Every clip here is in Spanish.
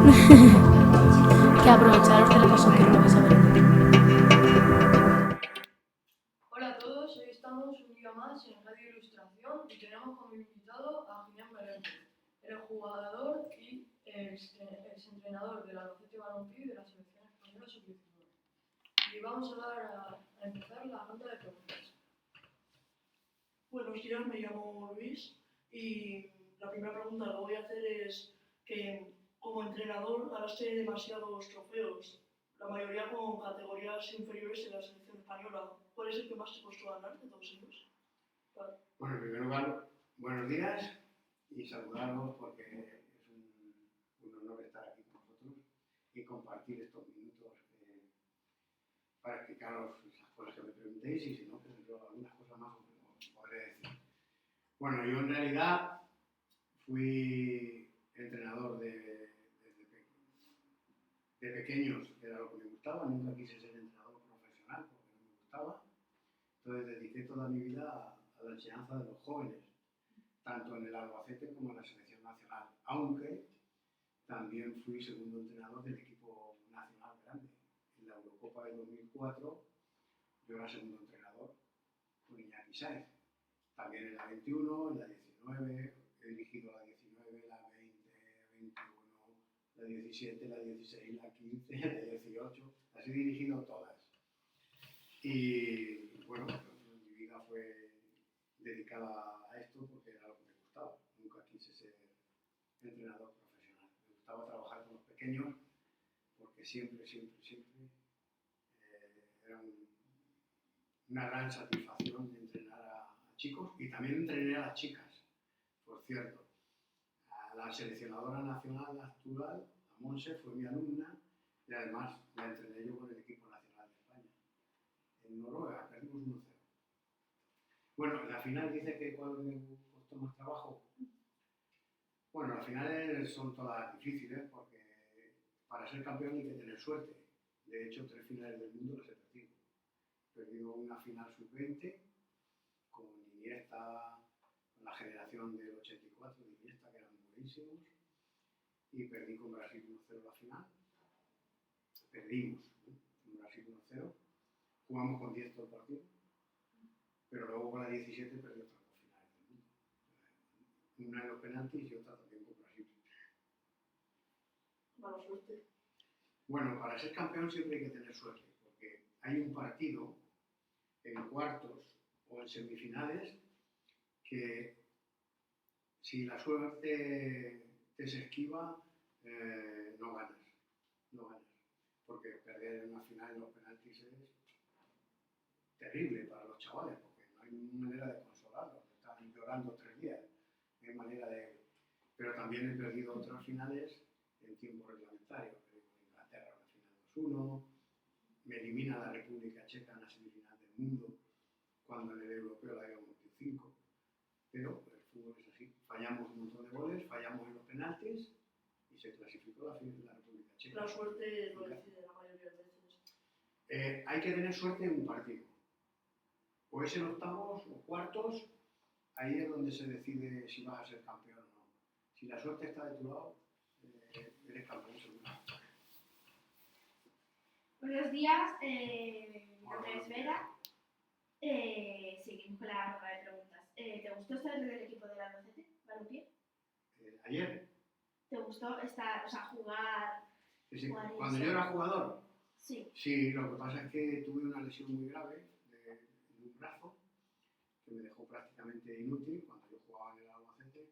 Que aprovecharos de la ocasión que no lo vais a ver. Hola a todos, hoy estamos un día más en Radio Ilustración y tenemos como invitado a Ginián Meléndez, el jugador y exentrenador del Albacete Balompié y de la selección española sub-19. Y vamos a empezar la ronda de preguntas. Buenos días, me llamo Luis y la primera pregunta que voy a hacer es que como entrenador ganaste demasiados trofeos, la mayoría con categorías inferiores en la selección española. ¿Cuál es el que más te costó ganar de todos ellos? Vale. Bueno, en primer lugar, buenos días y saludarlos porque es un honor estar aquí con vosotros y compartir estos minutos para explicaros esas cosas que me preguntéis y si no, pues yo algunas cosas más os podré decir. Bueno, yo en realidad fui entrenador de pequeños, que era lo que me gustaba, nunca quise ser entrenador profesional porque no me gustaba, entonces dediqué toda mi vida a la enseñanza de los jóvenes, tanto en el Albacete como en la selección nacional, aunque también fui segundo entrenador del equipo nacional grande. En la Eurocopa de 2004 yo era segundo entrenador con Iñaki Sáez, también en la 21, en la 19, he dirigido la 19, la 20, 21, la 17, la 16, la 15, la 18, las he dirigido todas. Y bueno, mi vida fue dedicada a esto porque era lo que me gustaba. Nunca quise ser entrenador profesional. Me gustaba trabajar con los pequeños porque siempre era una gran satisfacción entrenar a chicos y también entrené a las chicas, por cierto. A la seleccionadora nacional actual, a Monse, fue mi alumna y además la entrené yo con el equipo nacional de España. En Noruega perdimos 1-0. Bueno, la final dice que cuál me costó más trabajo. Bueno, las finales son todas difíciles porque para ser campeón hay que tener suerte. De hecho, 3 finales del mundo las he perdido. He perdido una final sub-20 con Iniesta, con la generación del 84 de Iniesta, que eran buenísimos, y perdí con Brasil 1-0 la final. Perdimos, ¿no? Con Brasil 1-0. Jugamos con 10 todo el partido, pero luego con la 17 perdí otras 2 finales del mundo. Una en los penaltis y otra también con Brasil. Mala suerte. Bueno, para ser campeón siempre hay que tener suerte, porque hay un partido en cuartos o en semifinales que si la suerte te se esquiva, no ganas. Porque perder en una final en los penaltis es terrible para los chavales, porque no hay manera de consolarlos, están llorando 3 días, no hay manera de... Pero también he perdido otras finales en tiempo reglamentario, perdí con Inglaterra en la final 2-1, me elimina la República Checa en la semifinal del mundo, cuando en el europeo la habíamos metido 5, pero el fútbol es así, fallamos un montón de goles, fallamos en los penaltis y se clasificó la República Checa. La suerte lo decide la mayoría de veces. Hay que tener suerte en un partido. O es en octavos o cuartos, ahí es donde se decide si vas a ser campeón o no. Si la suerte está de tu lado, eres campeón seguro. Buenos días, mi nombre es Vera. Seguimos con la ronda de preguntas. ¿Te gustó estar en el equipo del Albacete Balompié? Ayer. ¿Te gustó jugar? Cuando yo era jugador. Sí. Sí, lo que pasa es que tuve una lesión muy grave de un brazo que me dejó prácticamente inútil cuando yo jugaba en el Albacete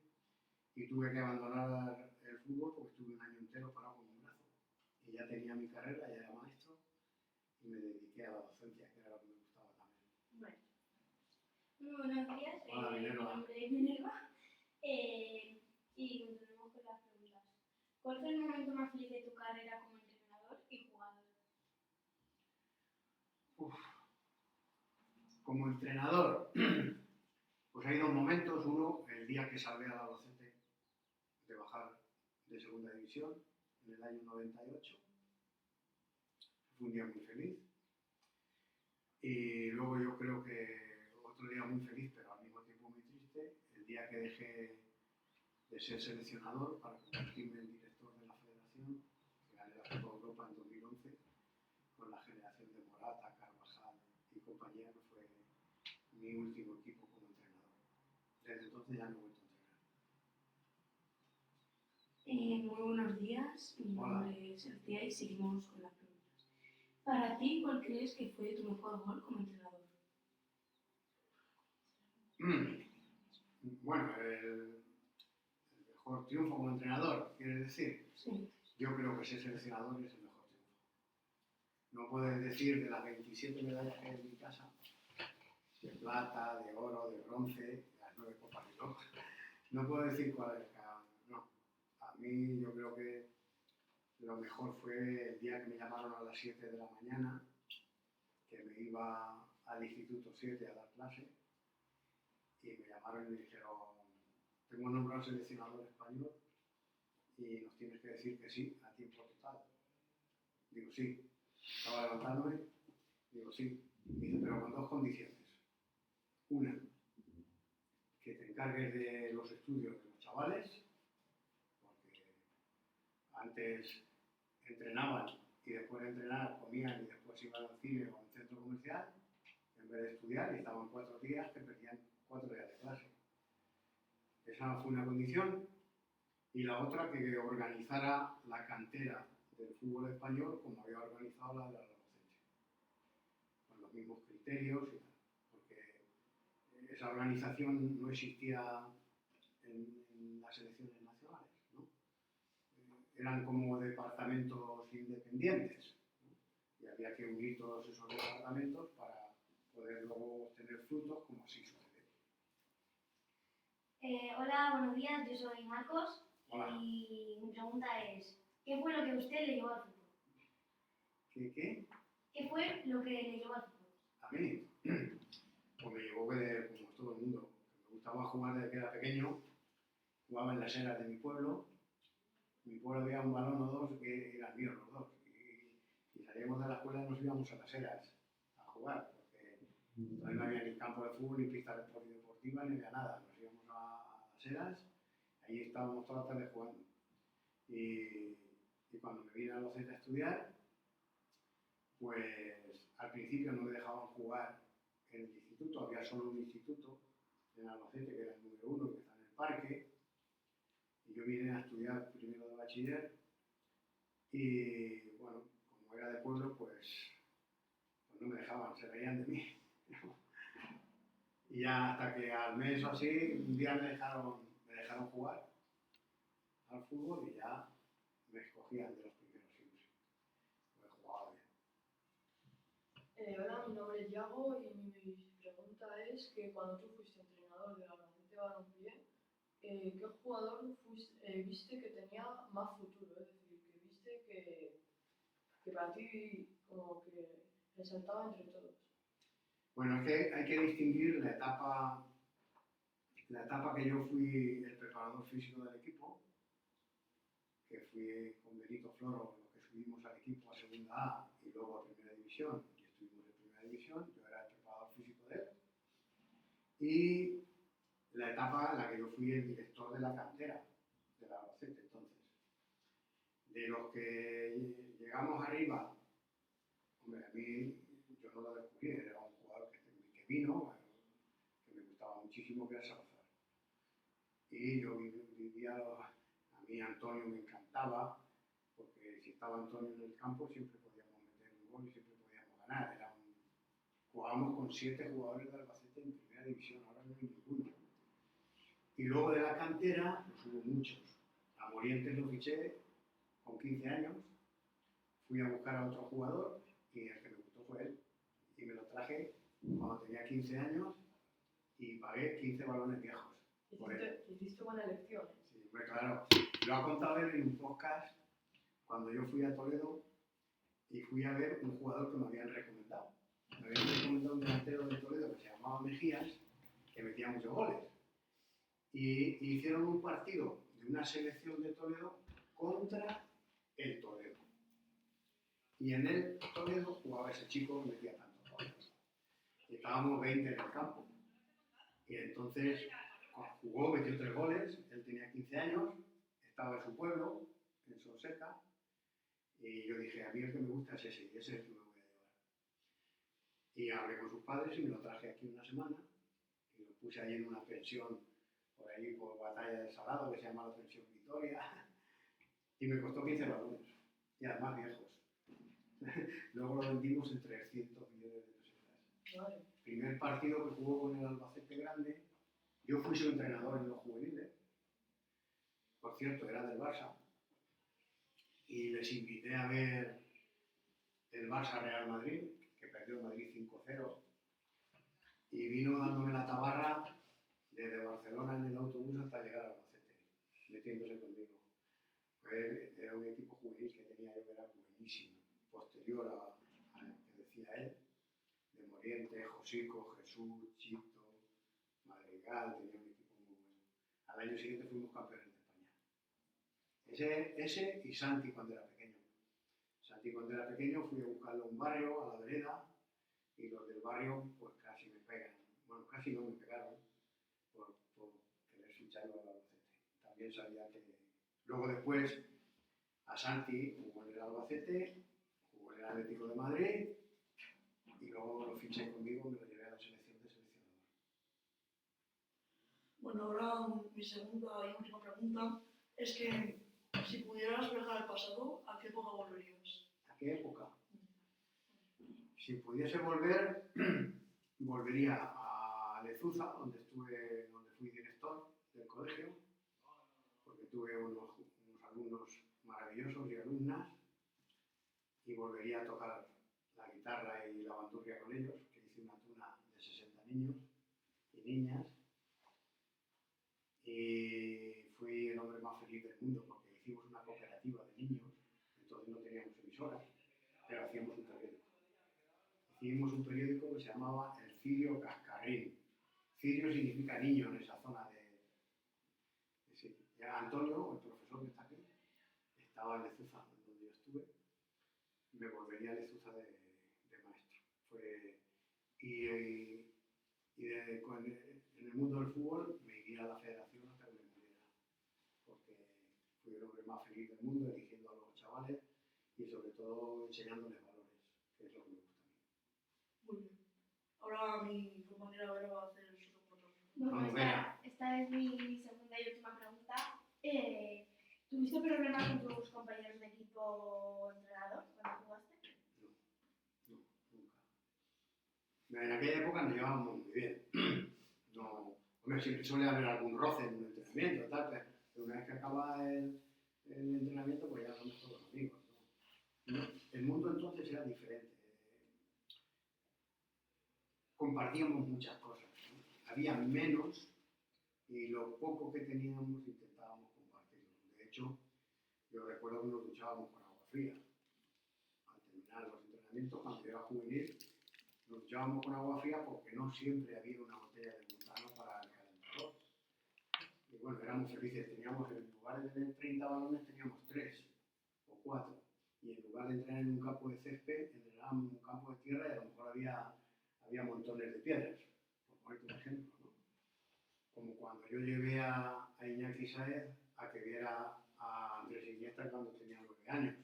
y tuve que abandonar el fútbol porque estuve un año entero parado con un brazo. Y ya tenía mi carrera, ya era maestro y me dediqué a la docencia, que era lo que me gustaba también. Bueno. Muy buenos días, Hola, mi Minerva. nombre es Minerva y continuamos con las preguntas. ¿Cuál fue el momento más feliz de tu carrera como entrenador y jugador? Como entrenador, pues hay 2 momentos. Uno, el día que salvé al Albacete de bajar de segunda división, en el año 98. Fue un día muy feliz. Y luego yo creo que otro día muy feliz, pero al mismo tiempo muy triste, el día que dejé de ser seleccionador para convertirme en director de la federación compañía, que fue mi último equipo como entrenador. Desde entonces ya no he vuelto a entrenar. Muy buenos días, mi Hola. nombre es García y seguimos con las preguntas. Para ti, ¿cuál crees que fue tu mejor gol como entrenador? Bueno, el mejor triunfo como entrenador, ¿quieres decir? Sí. Yo creo que ser seleccionador es el mejor triunfo. No puedes decir de las 27 medallas que hay en mi casa, de plata, de oro, de bronce, de las 9 copas de oro. No puedo decir cuál es cada uno. No. A mí yo creo que lo mejor fue el día que me llamaron a las 7 de la mañana, que me iba al Instituto 7 a dar clase, y me llamaron y me dijeron, tengo nombrado seleccionador español y nos tienes que decir que sí a tiempo total. Digo, sí. Estaba levantándome, digo, sí. Me dice, pero con dos condiciones. Una, que te encargues de los estudios de los chavales, porque antes entrenaban y después de entrenar comían y después iban al cine o al centro comercial, en vez de estudiar, y estaban 4 días que perdían 4 días de clase. Esa fue una condición. Y la otra, que organizara la cantera del fútbol español como había organizado la de la Albacete, con los mismos criterios y tal, porque esa organización no existía en las selecciones nacionales, ¿no? Eran como departamentos independientes, ¿no? Y había que unir todos esos departamentos para poder luego obtener frutos, como así sucede. Hola, buenos días, yo soy Marcos. Hola. Y mi pregunta es, ¿qué fue lo que a usted le llevó al fútbol? ¿Qué? ¿Qué fue lo que le llevó al fútbol? A mí, pues me llevó como todo el mundo. Me gustaba jugar desde que era pequeño, jugaba en las eras de mi pueblo. En mi pueblo había un balón o dos que eran míos los dos. Y salíamos de la escuela y nos íbamos a las eras a jugar, porque todavía no había ni campo de fútbol, ni pista deportiva, ni había nada. Nos íbamos a las eras, ahí estábamos toda la tarde jugando. Y cuando me vine a Albacete a estudiar, pues al principio no me dejaban jugar en el instituto, había solo un instituto en Albacete, que era el número 1, que está en el parque, y yo vine a estudiar primero de bachiller, y bueno, como era de pueblo, pues no me dejaban, se reían de mí. Y ya hasta que al mes o así, un día me dejaron jugar al fútbol y ya me escogían de los primeros siempre. Pues jugaba bien. Hola, mi nombre es Yago y mi pregunta es que cuando tú fuiste entrenador de la Albacete Balompié, ¿qué jugador viste que tenía más futuro? Es decir, que viste que para ti como que resaltaba entre todos. Bueno, es que hay que distinguir la etapa que yo fui el preparador físico del equipo, que fui con Benito Floro, los que subimos al equipo a segunda A y luego a primera división, y estuvimos en primera división, yo era el preparador físico de él, y la etapa en la que yo fui el director de la cantera de la Albacete. Entonces, de los que llegamos arriba, hombre, a mí yo no lo descubrí, era un jugador que vino, que me gustaba muchísimo, que era Salazar. Y yo vivía, a mí Antonio me encantaba, porque si estaba Antonio en el campo siempre podíamos meter un gol y siempre podíamos ganar. Jugábamos con 7 jugadores de Albacete en primera división, ahora no hay ninguno. Y luego de la cantera, pues hubo muchos. A Morientes lo fiché con 15 años, fui a buscar a otro jugador y el que me gustó fue él. Y me lo traje cuando tenía 15 años y pagué 15 balones viejos. Hiciste buena elección. Sí, pues claro, lo ha contado él en un podcast cuando yo fui a Toledo y fui a ver un jugador que me habían recomendado. Me habían recomendado un delantero de Toledo que se llamaba Mejías, que metía muchos goles. Y hicieron un partido de una selección de Toledo contra el Toledo. Y en el Toledo jugaba ese chico que metía tantos goles. Y estábamos 20 en el campo. Y entonces jugó, metió 3 goles, él tenía 15 años, estaba en su pueblo, en Sonseca, y yo dije, a mí el que me gusta es ese, y ese es el que me voy a llevar. Y hablé con sus padres y me lo traje aquí una semana y lo puse ahí en una pensión por ahí por Batalla del Salado, que se llama la Pensión Vitoria, y me costó 15 balones, y además viejos. Luego lo vendimos en 300 millones de pesetas. Vale. Primer partido que jugó con el Albacete Grande, yo fui su entrenador en los juveniles, por cierto, era del Barça, y les invité a ver el Barça Real Madrid, que perdió Madrid 5-0, y vino dándome la tabarra desde Barcelona en el autobús hasta llegar al Albacete, metiéndose conmigo. Era un equipo juvenil que tenía yo que era buenísimo, posterior a lo que decía él, de Moriente, Josico, Jesús, Chito, Madrigal, tenía un equipo muy bueno. Al año siguiente fuimos campeones de España. Ese y Santi cuando era pequeño. Santi cuando era pequeño fui a buscarlo a un barrio, a la vereda, y los del barrio pues casi me pegan. Bueno, casi no me pegaron por querer ficharlo al Albacete. También sabía que... Luego después a Santi jugó en el Albacete, jugó en el Atlético de Madrid y luego lo fiché conmigo, me lo llevé a la selección de seleccionador. Bueno, ahora mi segunda y última pregunta es que si pudieras viajar al pasado, ¿a qué época volverías? ¿A qué época? Si pudiese volver, volvería a Lezuza, donde fui director del colegio, porque tuve unos alumnos maravillosos y alumnas, y volvería a tocar la guitarra y la bandurria con ellos, que hice una tuna de 60 niños y niñas, y fui el hombre más feliz del mundo, porque hicimos una cooperativa de niños, entonces no teníamos emisoras, pero hacíamos un periódico. Hicimos un periódico que se llamaba El Cirio Cascarrín. Cirio significa niño en esa zona de sí. Ya Antonio, el profesor que está aquí, estaba en Lezuza, donde yo estuve, me volvería a Lezuza de maestro. En el mundo del fútbol me iría a la federación hasta que me muriera, porque fui el hombre más feliz del mundo, eligiendo a los chavales y sobre todo enseñándoles valores, que es lo que me gusta a mí. Muy bien. Ahora mi compañera Vera va a hacer sus preguntas. Bueno, Vamos, Vera. esta es mi segunda y última pregunta. ¿Tuviste problemas con tus compañeros de equipo o entrenador cuando jugaste? No, nunca. En aquella época nos llevábamos muy bien. No, hombre, siempre suele haber algún roce en un entrenamiento, tal, pero una vez que acaba el entrenamiento, pues ya somos todos amigos, ¿no? El mundo entonces era diferente. Compartíamos muchas cosas, ¿no? Había menos y lo poco que teníamos intentábamos compartirlo. De hecho, yo recuerdo que nos duchábamos con agua fría. Al terminar los entrenamientos, cuando yo era juvenil, nos duchábamos con agua fría porque no siempre había una botella de butano para el calentador. Y bueno, éramos felices. Teníamos, en lugar de tener 30 balones, teníamos 3 o 4. Y en lugar de entrenar en un campo de césped, entrenábamos en un campo de tierra y a lo mejor había montones de piedras, por ponerte un ejemplo, ¿no? Como cuando yo llevé a Iñaki Sáez a que viera a Andrés Iniesta cuando tenía 9 años.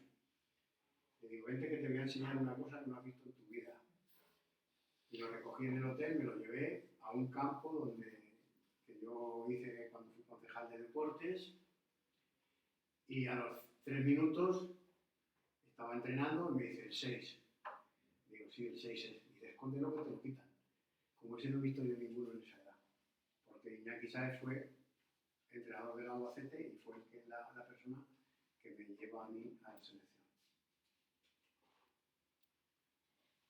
Le digo, vente que te voy a enseñar una cosa que no has visto en tu vida. Y lo recogí en el hotel, me lo llevé a un campo que yo hice cuando fui concejal de deportes, y a los 3 minutos estaba entrenando y me dice el 6. Digo, sí, el 6 es. Dice, escóndelo que te lo quitan. Como ese no he visto yo ninguno en esa edad. Porque Iñaki Sáez fue entrenador del Albacete y fue la persona que me llevó a mí a la selección.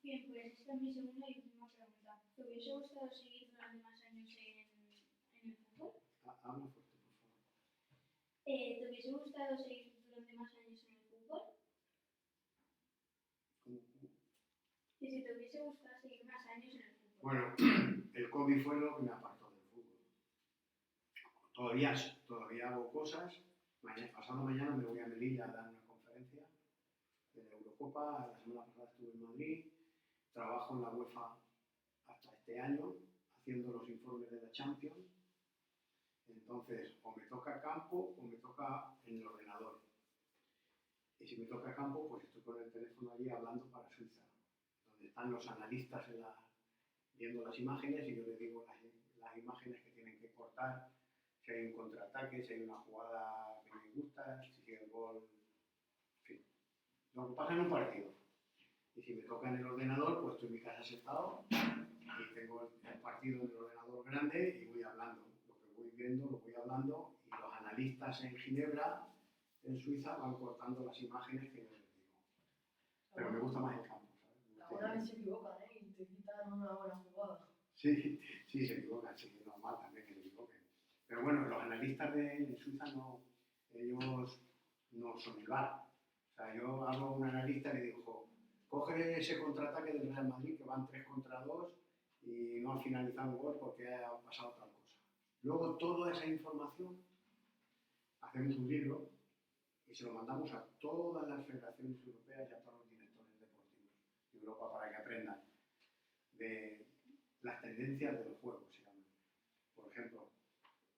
Bien, pues esta es mi segunda y última pregunta. ¿Te hubiese gustado seguir durante más años en el fútbol? Habla fuerte, por favor. ¿Te hubiese gustado seguir durante más años en el fútbol? ¿Cómo? Y si te hubiese gustado seguir más años en el fútbol. Bueno, el COVID fue lo que me apartó del fútbol. Todavía hago cosas. Pasado mañana me voy a Melilla a dar una conferencia de la Eurocopa. La semana pasada estuve en Madrid. Trabajo en la UEFA hasta este año, haciendo los informes de la Champions. Entonces, o me toca campo o me toca en el ordenador. Y si me toca campo, pues estoy con el teléfono allí hablando para Suiza, donde donde están los analistas viendo las imágenes y yo les digo las imágenes que tienen que cortar, si hay un contraataque, si hay una jugada que me gusta, si el gol, en fin, lo que pasa en un partido. Y si me toca en el ordenador, pues estoy en mi casa sentado y tengo el partido en el ordenador grande y voy hablando. Lo que voy viendo, lo voy hablando y los analistas en Ginebra, en Suiza, van cortando las imágenes que yo les digo. Pero me gusta más el campo, ¿sabes? Alguna vez se equivocan, ¿eh? Y te quitan una buena jugada. Sí, sí, se equivocan, sí, es normal también que se equivoquen. Pero bueno, los analistas de Suiza ellos no son el VAR. O sea, yo hablo con un analista y le digo, coge ese contraataque del Real Madrid que van 3 contra 2 y no han finalizado un gol porque ha pasado tal cosa. Luego toda esa información hacemos un libro y se lo mandamos a todas las federaciones europeas y a todos los directores deportivos de Europa para que aprendan de las tendencias del juego, se llaman. Por ejemplo,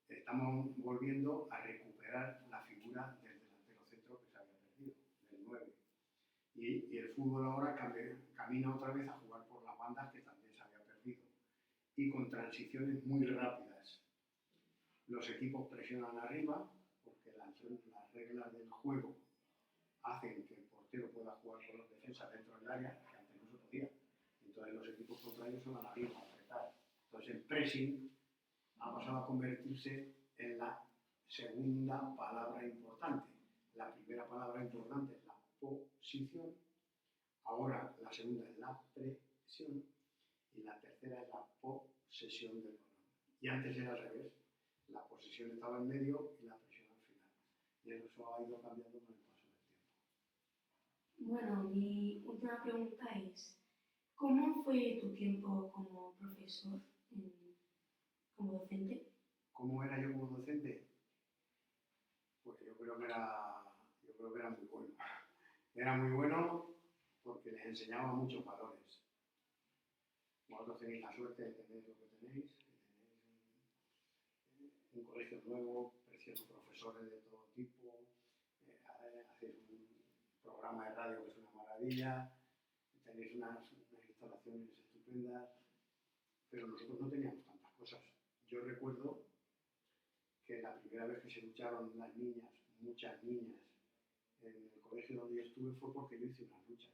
estamos volviendo a recuperar la figura del delantero centro que se había perdido, del 9. Y el fútbol ahora camina otra vez a jugar por las bandas que también se había perdido. Y con transiciones muy rápidas. Los equipos presionan arriba porque las reglas del juego hacen que el portero pueda jugar con los defensas dentro del área, que antes no se podía. Entonces los equipos contrarios se van arriba a apretar. Entonces el pressing ha pasado a convertirse en la segunda palabra importante. La primera palabra importante es la posición, ahora la segunda es la presión y la tercera es la posesión del balón. Y antes era al revés, la posesión estaba en medio y la presión al final. Y eso ha ido cambiando con el paso del tiempo. Bueno, mi última pregunta es, ¿cómo fue tu tiempo como profesor, como docente? ¿Cómo era yo como docente? Pues yo creo que era muy bueno. Era muy bueno porque les enseñaba muchos valores. Vosotros tenéis la suerte de tener lo que tenéis, un colegio nuevo, preciosos profesores de todo tipo, hacéis un programa de radio que es una maravilla, tenéis unas instalaciones estupendas, pero nosotros no teníamos tantas cosas. Yo recuerdo que la primera vez que se ducharon las niñas, muchas niñas, en el colegio donde yo estuve fue porque yo hice unas duchas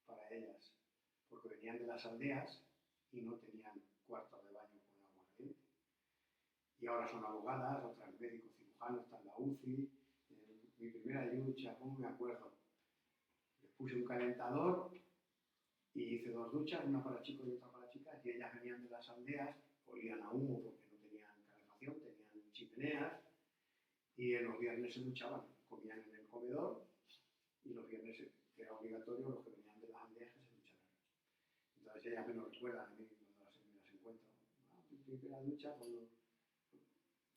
para ellas, porque venían de las aldeas y no tenían cuartos de baño con agua caliente. Y ahora son abogadas, otras médicos cirujanos, están en la UCI. Mi primera ducha, ¿cómo me acuerdo? Les puse un calentador y hice 2 duchas, una para chicos y otra para chicas, y ellas venían de las aldeas, olían a humo porque no tenían calefacción, tenían chimeneas, y en los viernes se duchaban, comían en el comedor, y los viernes era obligatorio los que venían de las aldeas que se ducharan. Entonces ellas me lo recuerdan a mí cuando me las encuentro. Mi primera ducha, cuando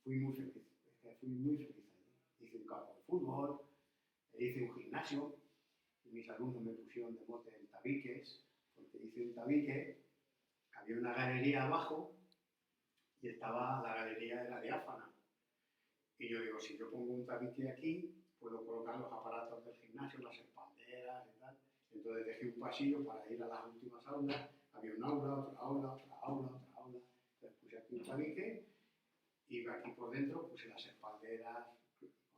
fui muy feliz, fui muy feliz allí. Hice un campo de fútbol, hice un gimnasio, y mis alumnos me pusieron de mote el tabiques, porque hice un tabique, había una galería abajo, y la galería era diáfana. Y yo digo, si yo pongo un tabique aquí, puedo colocar los aparatos del gimnasio, las espalderas y tal. Entonces dejé un pasillo para ir a las últimas aulas. Había un aula, otra aula, otra aula, otra aula. Entonces puse aquí un tabique y aquí por dentro puse las espalderas,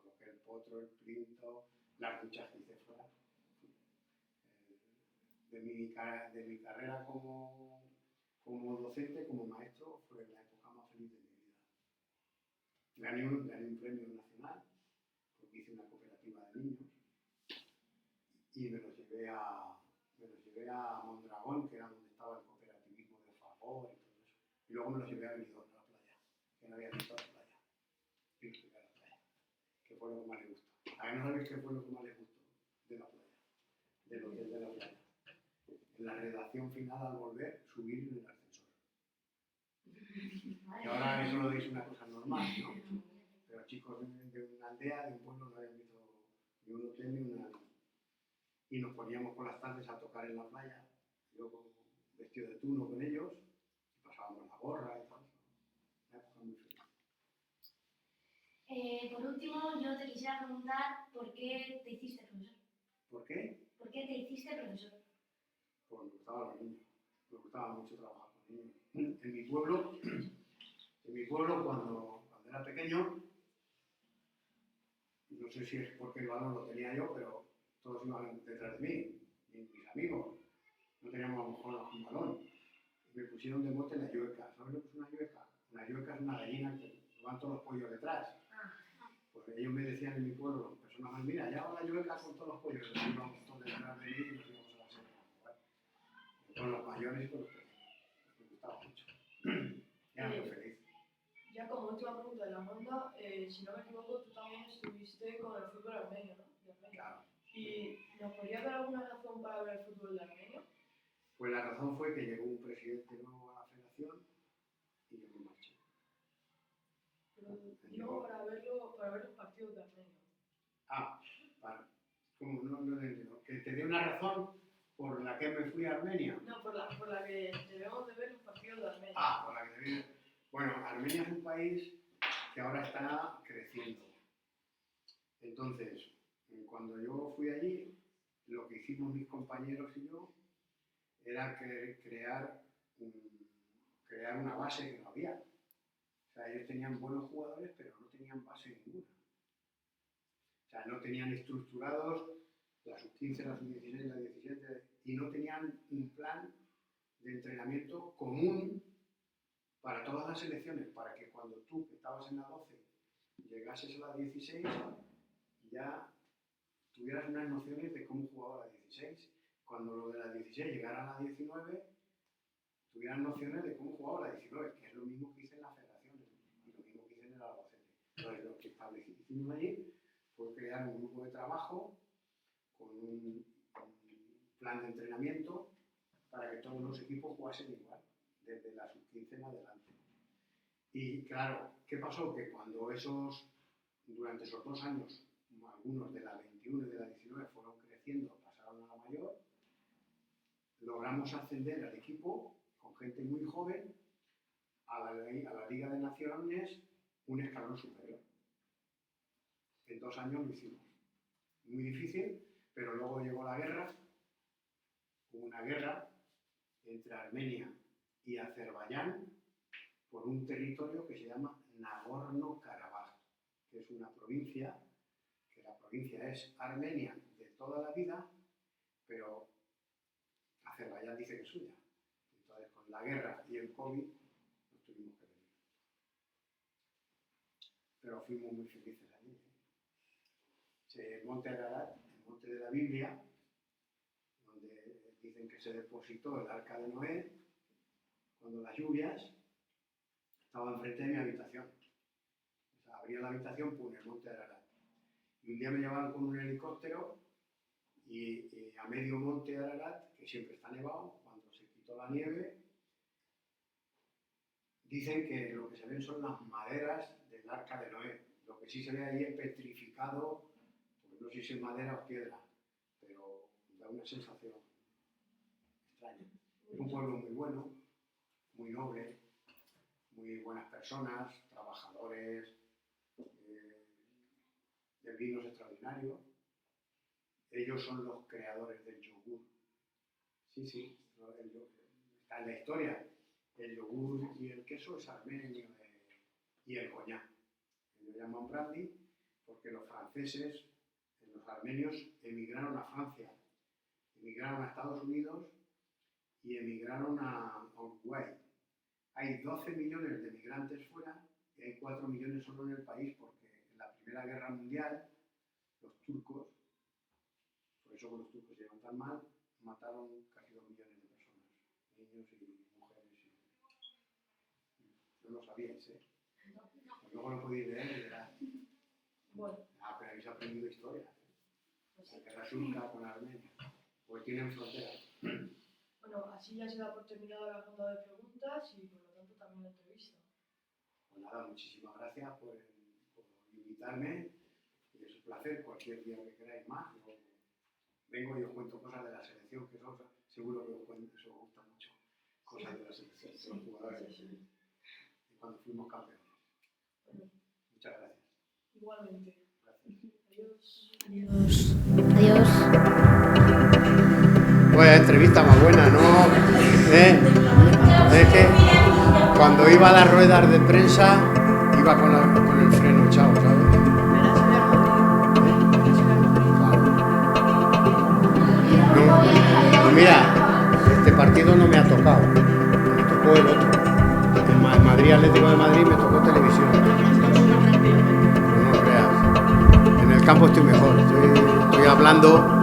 coloqué el potro, el plinto, las duchas que hice fuera. De mi carrera como docente, como maestro, fue la época más feliz de mi vida. Gané un premio nacional porque hice una cooperativa de niños y me los llevé a Mondragón, que era donde estaba el cooperativismo de Fagor y todo eso. Y luego me los llevé a Benidorm, a la playa, que no había visto la playa. Y los llevé a la playa, que fue lo que más les gustó. A ver, no sabéis qué fue lo que más les gustó de la playa, del hotel de la playa. En la redacción final, al volver, subir en el ascensor. Y ahora eso lo veis una cosa normal, ¿no? Pero chicos de una aldea, de un pueblo, no habían visto ni un hotel ni una... Y nos poníamos por las tardes a tocar en la playa, yo vestido de turno con ellos, y pasábamos la gorra y tal. Una época muy feliz. Por último, yo te quisiera preguntar por qué te hiciste profesor. ¿Por qué? ¿Por qué te hiciste profesor? Pues me gustaban los niños, me gustaba mucho trabajar con niños. En mi pueblo cuando era pequeño, no sé si es porque el balón lo tenía yo, pero todos iban detrás de mí, mis amigos. No teníamos a lo mejor un balón. Y me pusieron de mote la yueca. ¿Sabes lo que es una yueca? Una yueca es una gallina que van todos los pollos detrás. Pues ellos me decían en mi pueblo, personas más, mira, ya va la yueca con todos los pollos. Y íbamos todos detrás de mí y nos íbamos a la selva. Con los mayores y con los pequeños. Me gustaba mucho. Era muy feliz. Ya como última pregunta de la ronda, si no me equivoco, tú también estuviste con el fútbol armenio, ¿no? De Armenia. Claro. ¿Y nos podrías dar alguna razón para ver el fútbol de Armenia? Pues la razón fue que llegó un presidente nuevo a la federación y yo me marché. Pero digo para ver los partidos de Armenia. ¿Cómo? No entiendo. ¿Que te dé una razón por la que me fui a Armenia? No, por la que debemos de ver los partidos de Armenia. Por la que te vi. Bueno, Armenia es un país que ahora está creciendo. Entonces, cuando yo fui allí, lo que hicimos mis compañeros y yo era crear una base que no había. O sea, ellos tenían buenos jugadores, pero no tenían base ninguna. O sea, no tenían estructurados la sub-15, la sub-16, la 17, y no tenían un plan de entrenamiento común para todas las selecciones, para que cuando tú, que estabas en la 12, llegases a la 16, ya tuvieras unas nociones de cómo jugaba la 16. Cuando lo de la 16 llegara a la 19, tuvieras nociones de cómo jugaba la 19, que es lo mismo que hice en la federación y lo mismo que hice en el Albacete. Entonces, lo que establecimos allí fue crear un grupo de trabajo con un plan de entrenamiento para que todos los equipos jugasen igual, desde la sub-15 en adelante. Y claro, ¿qué pasó? Que cuando durante esos 2 años, algunos de la 21 y de la 19 fueron creciendo, pasaron a la mayor, logramos ascender al equipo con gente muy joven a la Liga de Naciones, un escalón superior. En 2 años lo hicimos. Muy difícil, pero luego llegó la guerra. Hubo una guerra entre Armenia y Azerbaiyán por un territorio que se llama Nagorno-Karabaj, que es una provincia, que la provincia es armenia de toda la vida, pero Azerbaiyán dice que es suya. Entonces, con la guerra y el COVID, nos tuvimos que venir. Pero fuimos muy felices allí. El monte Ararat, el monte de la Biblia, donde dicen que se depositó el arca de Noé, cuando las lluvias, estaba enfrente de mi habitación. O sea, abría la habitación, pum, el monte Ararat. Y un día me llevaban con un helicóptero y a medio monte Ararat, que siempre está nevado, cuando se quitó la nieve, dicen que lo que se ven son las maderas del arca de Noé. Lo que sí se ve ahí es petrificado, pues no sé si es madera o piedra, pero da una sensación extraña. Es un pueblo muy bueno, muy noble, muy buenas personas, trabajadores, de vinos extraordinarios. Ellos son los creadores del yogur. Sí, está en la historia. El yogur y el queso es armenio y el coñac. Lo llaman brandy porque los franceses, los armenios, emigraron a Francia, emigraron a Estados Unidos y emigraron a Uruguay. Hay 12 millones de migrantes fuera y hay 4 millones solo en el país porque en la Primera Guerra Mundial los turcos, por eso que los turcos llevan tan mal, mataron casi 2 millones de personas, niños y mujeres. No lo sabíais, ¿eh? Pues luego lo podéis leer y verás. Bueno. Pero habéis aprendido historia. La guerra turca con Armenia, porque tienen frontera. Bueno, así ya se da por terminada la ronda de preguntas y por lo tanto también la entrevista. Pues nada, muchísimas gracias por invitarme. Y es un placer, cualquier día que queráis más. Yo vengo y os cuento cosas de la selección, que eso seguro que os gusta mucho. Cosas de la selección, de los jugadores. Y cuando fuimos campeones. Bueno, muchas gracias. Igualmente. Gracias. Adiós. Adiós. Adiós. vaya entrevista más buena, ¿no? Es que cuando iba a las ruedas de prensa, iba con el freno echado, ¿sabes? No, mira, este partido no me ha tocado, me tocó el otro. El Madrid Atlético de Madrid me tocó televisión. No creas. En el campo estoy mejor, estoy hablando